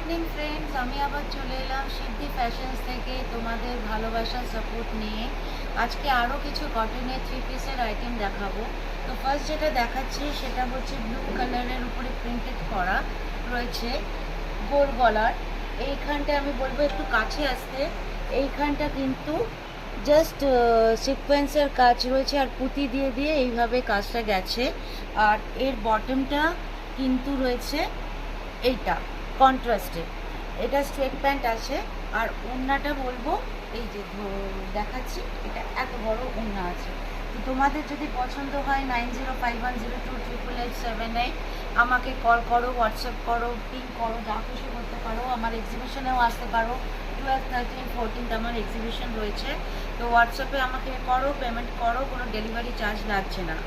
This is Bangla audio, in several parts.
ইভিনিং ফ্রেন্ডস, আমি আবার চলে এলাম সিদ্ধি ফ্যাশনস থেকে তোমাদের ভালোবাসার সাপোর্ট নিয়ে। আজকে আরও কিছু কটনের থ্রি পিসের আইটেম দেখাবো। তো ফার্স্ট যেটা দেখাচ্ছি সেটা হচ্ছে ব্লু কালারের উপরে প্রিন্টেড করা রয়েছে গোল গলার। এইখানটা আমি বলবো একটু কাছে আসতে। এইখানটা কিন্তু জাস্ট সিকোয়েন্সের কাজ রয়েছে আর পুঁতি দিয়ে দিয়ে এইভাবে কাজটা গেছে। আর এর বটমটা কিন্তু রয়েছে এইটা কন্ট্রাস্টে। এটা স্ট্রেট প্যান্ট আছে। আর ওড়নাটা বলবো এই যে দেখাচ্ছি, এটা এত বড় ওড়না আছে। তো তোমাদের যদি পছন্দ হয় 9051028878 আমাকে কল করো, হোয়াটসঅ্যাপ করো, পিং করো, যা খুশি করতে পারো। আমার এক্সিবিশনেও আসতে পারো। 12, 13, 14 আমার এক্সিবিশন রয়েছে। তো হোয়াটসঅ্যাপে আমাকে করো, পেমেন্ট করো, কোনো ডেলিভারি চার্জ লাগছে না।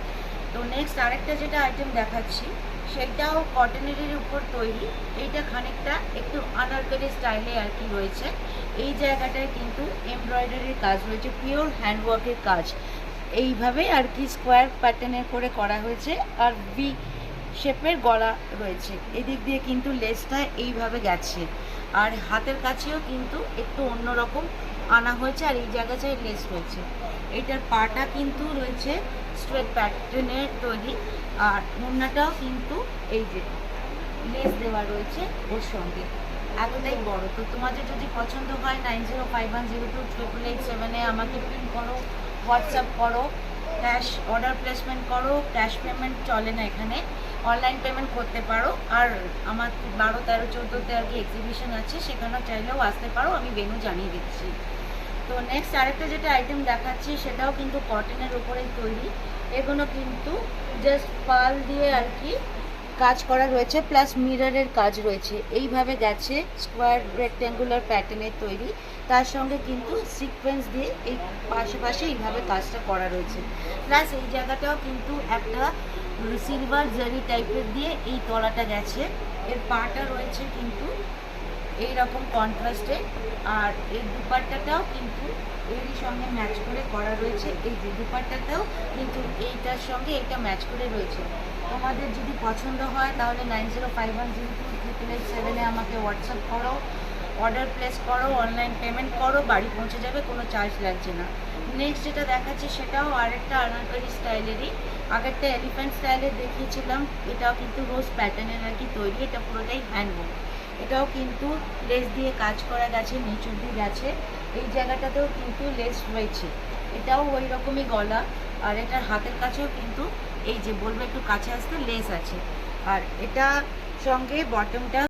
তো নেক্সট আরেকটা যেটা আইটেম দেখাচ্ছি সেটাও কটনেরই উপর তৈরি। এইটা খানিকটা একটু আনারকলি স্টাইলে আর কি রয়েছে। এই জায়গাটায় কিন্তু এমব্রয়ডারির কাজ রয়েছে, পিওর হ্যান্ডওয়ার্কের কাজ। এইভাবে আর কি স্কোয়ার প্যাটার্নের করে করা হয়েছে। আর ভি শেপের গলা রয়েছে। এদিক দিয়ে কিন্তু লেসটা এইভাবে গেছে। আর হাতের কাছেও কিন্তু একটু অন্যরকম আনা হয়েছে। আর এই জায়গাটায় লেস রয়েছে। এইটার পাটা কিন্তু রয়েছে স্ট্রেট প্যাটার্নের তৈরি। আর ওড়নাটাও কিন্তু এই যে লেস দেওয়া রয়েছে ওর সঙ্গে, এতটাই বড়। তো তোমাদের যদি পছন্দ হয় 9051028878 আমাকে পিন করো, হোয়াটসঅ্যাপ করো, ক্যাশ অর্ডার প্লেসমেন্ট করো। ক্যাশ পেমেন্ট চলে না এখানে, অনলাইন পেমেন্ট করতে পারো। আর আমার 12, 13, 14-তে আর কি এক্সিবিশন আছে, সেখানেও চাইলেও আসতে পারো, আমি ভেন্যু জানিয়ে দিচ্ছি। তো নেক্সট আরেকটা যেটা আইটেম দেখাচ্ছি সেটাও কিন্তু কটনের উপরেই তৈরি। এগুলো কিন্তু জাস্ট পাল দিয়ে আর কি কাজ করা রয়েছে, প্লাস মিররের কাজ রয়েছে। এইভাবে গেছে স্কোয়ার রেক্ট্যাঙ্গুলার প্যাটার্নের তৈরি। তার সঙ্গে কিন্তু সিকোয়েন্স দিয়ে এই পাশে এইভাবে কাজটা করা রয়েছে। প্লাস এই জায়গাটাও কিন্তু একটা সিলভার জারি টাইপের দিয়ে এই তলাটা গেছে। এর পাটা রয়েছে কিন্তু এই রকম কন্ট্রাস্টে। আর এই দুপাট্টাটাও কিন্তু এরই সঙ্গে ম্যাচ করে করা রয়েছে। এই যে দুপাট্টাটাও কিন্তু এইটার সঙ্গে এটা ম্যাচ করে রয়েছে। তোমাদের যদি পছন্দ হয় তাহলে 9051028878 আমাকে হোয়াটসঅ্যাপ করো, অর্ডার প্লেস করো, অনলাইন পেমেন্ট করো, বাড়ি পৌঁছে যাবে, কোনো চার্জ লাগছে না। নেক্সট যেটা দেখাচ্ছি সেটাও আরেকটা আনারকলি স্টাইলেরই। আগেরটা এলিফ্যান্ট স্টাইলের দেখিয়েছিলাম, এটাও কিন্তু রোজ প্যাটার্নের আর কি তৈরি। এটা পুরোটাই হ্যান্ডওয়ার্ক। এটাও কিন্তু লেস দিয়ে কাজ করা গেছে, নিচু দিয়ে গেছে। এই জায়গাটাতেও কিন্তু লেস রয়েছে। এটাও ওই রকমই গলা। আর এটার হাতের কাছেও কিন্তু এই যে বলবো একটু কাছে আসতে লেস আছে। আর এটা সঙ্গে বটমটা